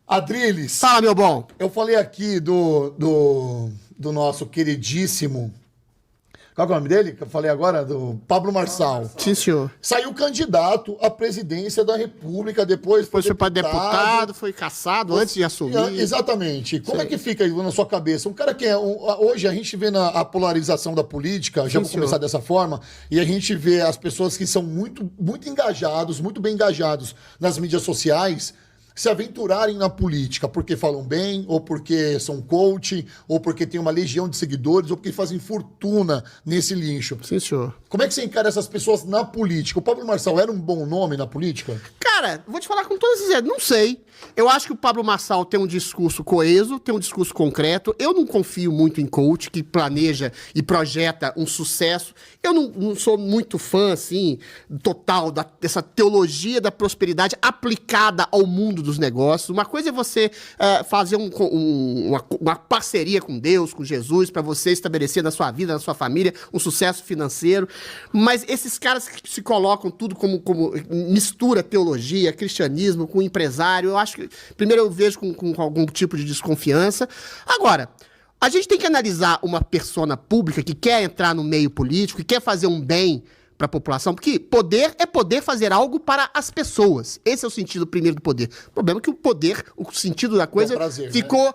Adriles, Fala, meu bom. eu falei aqui do nosso queridíssimo... Qual que é o nome dele? Que eu falei agora? Do Pablo Marçal. Sim, senhor. Saiu candidato à presidência da República, depois Foi para deputado, foi caçado antes de assumir. Exatamente. Como é Sei. que fica aí na sua cabeça? Um cara que é... hoje a gente vê a polarização da política, já vou senhor. começar dessa forma, e a gente vê as pessoas que são muito, muito engajados, muito bem engajados nas mídias sociais, se aventurarem na política porque falam bem, ou porque são coach, ou porque tem uma legião de seguidores, ou porque fazem fortuna nesse lixo. Sim, senhor. Como é que você encara essas pessoas na política? O Pablo Marçal era um bom nome na política? Cara, vou te falar com toda sinceridade, não sei. Eu acho que o Pablo Marçal tem um discurso coeso, tem um discurso concreto. Eu não confio muito em coach que planeja e projeta um sucesso. Eu não sou muito fã, assim, total dessa teologia da prosperidade aplicada ao mundo dos negócios. Uma coisa é você fazer uma parceria com Deus, com Jesus, para você estabelecer na sua vida, na sua família, um sucesso financeiro. Mas esses caras que se colocam tudo como mistura teologia, cristianismo com empresário, eu acho que, primeiro eu vejo com algum tipo de desconfiança. Agora, a gente tem que analisar uma persona pública que quer entrar no meio político, que quer fazer um bem para a população, porque poder é poder fazer algo para as pessoas. Esse é o sentido primeiro do poder. O problema é que o poder, o sentido da coisa, prazer, ficou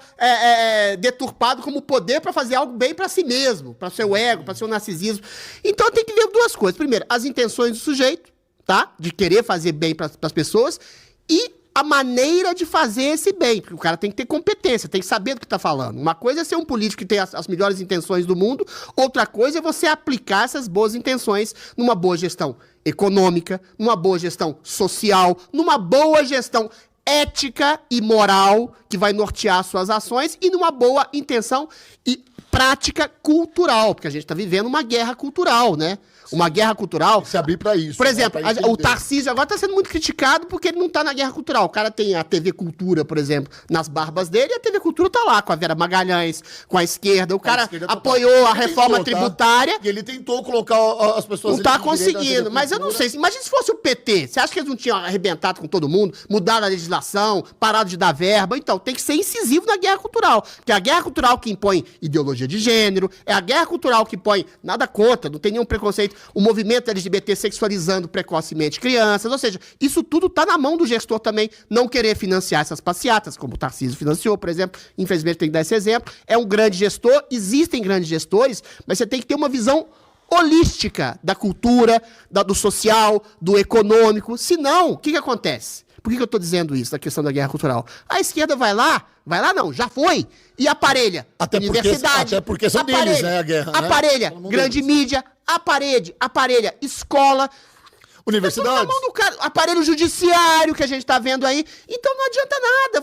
deturpado como poder para fazer algo bem para si mesmo, para seu ego, para seu narcisismo. Então tem que ver duas coisas. Primeiro, as intenções do sujeito, tá? De querer fazer bem para as pessoas, e a maneira de fazer esse bem, porque o cara tem que ter competência, tem que saber do que está falando. Uma coisa é ser um político que tem as melhores intenções do mundo, outra coisa é você aplicar essas boas intenções numa boa gestão econômica, numa boa gestão social, numa boa gestão ética e moral que vai nortear suas ações e numa boa intenção e prática cultural, porque a gente está vivendo uma guerra cultural, né? Uma guerra cultural. Se abrir para isso. Por exemplo, né? o Tarcísio agora está sendo muito criticado porque ele não está na guerra cultural. O cara tem a TV Cultura, por exemplo, nas barbas dele, e a TV Cultura está lá, com a Vera Magalhães, com a esquerda. O cara apoiou a reforma tributária. E ele tentou colocar as pessoas... Não está conseguindo, mas eu não sei. Imagina se fosse o PT. Você acha que eles não tinham arrebentado com todo mundo, mudado a legislação, parado de dar verba? Então, tem que ser incisivo na guerra cultural. Que é a guerra cultural que impõe ideologia de gênero, é a guerra cultural que impõe nada contra, não tem nenhum preconceito, o movimento LGBT sexualizando precocemente crianças, ou seja, isso tudo está na mão do gestor também não querer financiar essas passeatas, como o Tarcísio financiou, por exemplo, infelizmente tem que dar esse exemplo, é um grande gestor, existem grandes gestores, mas você tem que ter uma visão holística da cultura, do social, do econômico, senão, o que acontece? Por que eu estou dizendo isso, da questão da guerra cultural? A esquerda vai lá não, já foi, e aparelha universidade. Até porque são deles, né, a guerra. Aparelha grande mídia, aparelha escola. Universidade. Na mão do cara, aparelho judiciário que a gente está vendo aí. Então não adianta nada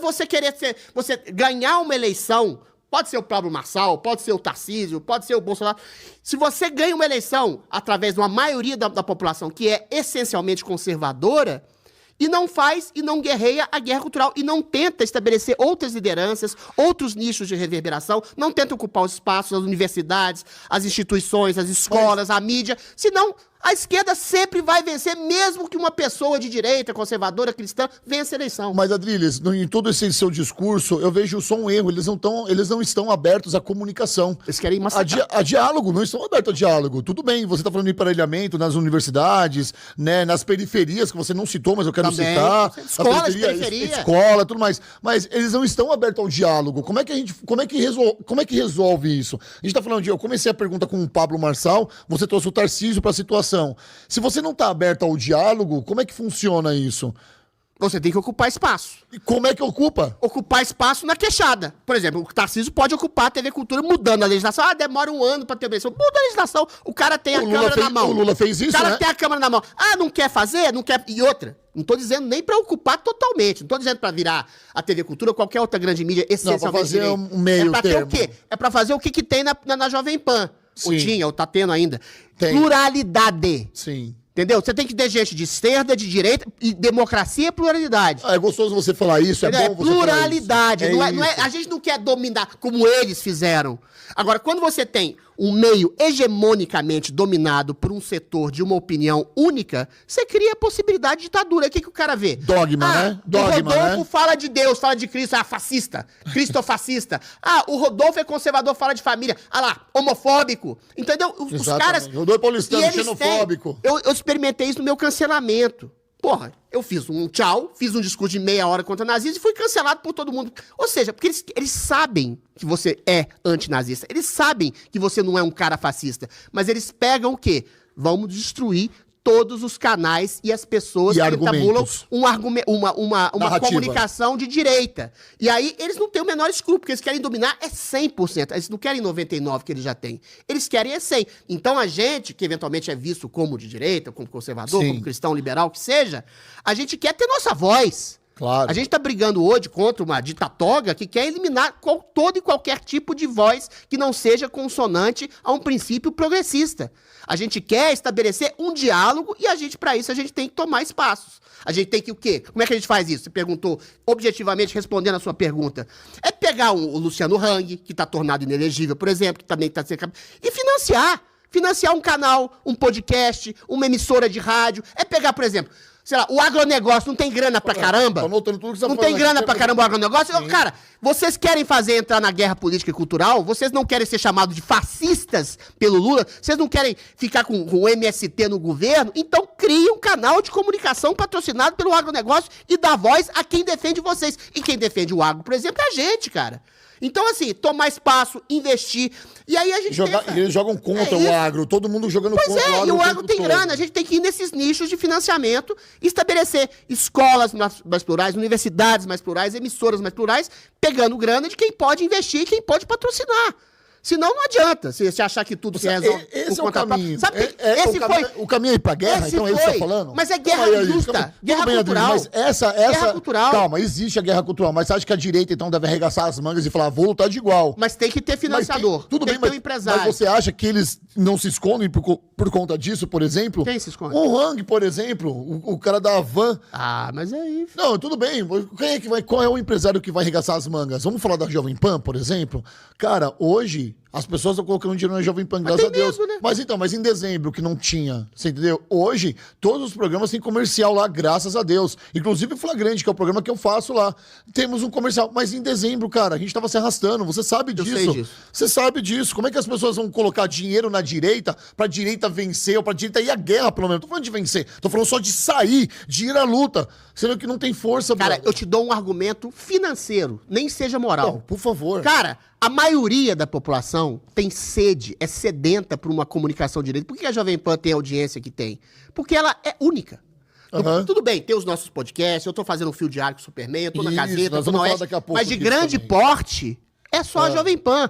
você ganhar uma eleição. Pode ser o Pablo Marçal, pode ser o Tarcísio, pode ser o Bolsonaro. Se você ganha uma eleição através de uma maioria da população que é essencialmente conservadora, e não faz e não guerreia a guerra cultural e não tenta estabelecer outras lideranças, outros nichos de reverberação, não tenta ocupar os espaços, as universidades, as instituições, as escolas, a mídia, senão a esquerda sempre vai vencer, mesmo que uma pessoa de direita, conservadora, cristã, vença a eleição. Mas, Adriles, em todo esse seu discurso, eu vejo só um erro. Eles não estão abertos à comunicação. Eles querem massacrar. A diálogo, não estão abertos a diálogo. Tudo bem, você está falando de emparelhamento nas universidades, né, nas periferias, que você não citou, mas eu quero também citar. Escolas, periferia. Escola, tudo mais. Mas eles não estão abertos ao diálogo. Como é que resolve isso? A gente está falando eu comecei a pergunta com o Pablo Marçal, você trouxe o Tarcísio para a situação. Se você não está aberto ao diálogo, como é que funciona isso? Você tem que ocupar espaço. E como é que ocupa? Ocupar espaço na queixada. Por exemplo, o Tarcísio pode ocupar a TV Cultura mudando a legislação. Demora um ano para ter eleição. Muda a legislação. O cara tem a câmera na mão. O Lula fez isso, né? O cara né? tem a câmera na mão. Não quer fazer? Não quer... E outra, não tô dizendo nem para ocupar totalmente. Não tô dizendo para virar a TV Cultura ou qualquer outra grande mídia essencialmente. Não, para fazer um meio termo. Ter o quê? É para fazer o que tem na Jovem Pan. Sim. Ou tinha, ou tá tendo ainda. Tem. Pluralidade. Sim. Entendeu? Você tem que ter gente de esquerda, de direita, e democracia é pluralidade. É gostoso você falar isso, é bom você pluralidade. falar isso. Não é, a gente não quer dominar como eles fizeram. Agora, quando você tem um meio hegemonicamente dominado por um setor de uma opinião única, você cria a possibilidade de ditadura. O que o cara vê? Dogma, né? Dogma, o Rodolfo né? fala de Deus, fala de Cristo, fascista, cristofascista. O Rodolfo é conservador, fala de família. Lá, homofóbico. Entendeu? Os caras... Rodolfo Paulistano, e eles xenofóbico. eu experimentei isso no meu cancelamento. Porra, eu fiz um tchau, fiz um discurso de meia hora contra nazistas e fui cancelado por todo mundo. Ou seja, porque eles sabem que você é antinazista, eles sabem que você não é um cara fascista, mas eles pegam o quê? Vamos destruir todos os canais e as pessoas E que argumentos. tabulam uma Narrativa. comunicação de direita. E aí eles não têm o menor escrúpulo, porque eles querem dominar 100%. Eles não querem 99% que eles já têm. Eles querem 100%. Então a gente, que eventualmente é visto como de direita, como conservador, Sim. como cristão liberal, que seja, a gente quer ter nossa voz. Claro. A gente tá brigando hoje contra uma ditatoga que quer eliminar todo e qualquer tipo de voz que não seja consonante a um princípio progressista. A gente quer estabelecer um diálogo e para isso, a gente tem que tomar espaços. A gente tem que o quê? Como é que a gente faz isso? Você perguntou objetivamente, respondendo a sua pergunta. É pegar o Luciano Hang, que tá tornado inelegível, por exemplo, que também tá sendo... e financiar. Financiar um canal, um podcast, uma emissora de rádio. É pegar, por exemplo... Sei lá, o agronegócio não tem grana pra caramba? Tô anotando tudo que você tá Não falando tem grana aqui. pra caramba o agronegócio? Cara, vocês querem entrar na guerra política e cultural? Vocês não querem ser chamados de fascistas pelo Lula? Vocês não querem ficar com o MST no governo? Então crie um canal de comunicação patrocinado pelo agronegócio e dá voz a quem defende vocês. E quem defende o agro, por exemplo, é a gente, cara. Então, assim, tomar espaço, investir. E aí a gente Eles jogam contra o agro, todo mundo jogando contra o agro. E o agro tem grana, a gente tem que ir nesses nichos de financiamento e estabelecer escolas mais plurais, universidades mais plurais, emissoras mais plurais, pegando grana de quem pode investir e quem pode patrocinar. Senão não adianta você achar que tudo se resolve. Esse é o caminho. Sabe, o caminho é ir pra guerra, então é isso que você tá falando? Mas é guerra justa, guerra cultural. Mas Guerra cultural. Calma, existe a guerra cultural, mas você acha que a direita então deve arregaçar as mangas e falar, vou lutar de igual? Mas tem que ter financiador, Tudo tem bem, que ter um empresário. mas você acha que eles não se escondem por conta disso, por exemplo? Quem se esconde? O Hang, por exemplo, o cara da Havan. Mas aí... Não, tudo bem. Qual é o empresário que vai arregaçar as mangas? Vamos falar da Jovem Pan, por exemplo? Cara, hoje as pessoas estão colocando dinheiro na Jovem Pan, graças a Deus. Mesmo, né? Mas em dezembro, que não tinha, você entendeu? Hoje, todos os programas têm comercial lá, graças a Deus. Inclusive o Flagrante, que é o programa que eu faço lá. Temos um comercial. Mas em dezembro, cara, a gente tava se arrastando. Você sabe disso. Eu sei disso. Você sabe disso. Como é que as pessoas vão colocar dinheiro na direita pra direita vencer ou pra direita ir à guerra, pelo menos? Tô falando de vencer. Tô falando só de sair, de ir à luta. Sendo que não tem força, Cara, brother. eu te dou um argumento financeiro, nem seja moral. Não, por favor. Cara, a maioria da população tem sede, é sedenta por uma comunicação direita. Por que a Jovem Pan tem a audiência que tem? Porque ela é única. Aham. Tudo bem, tem os nossos podcasts, eu tô fazendo um fio diário com o Superman, eu tô na Isso, Gazeta, nós tô vamos na falar Oeste, daqui a pouco mas de disso grande também. porte é só a Jovem Pan.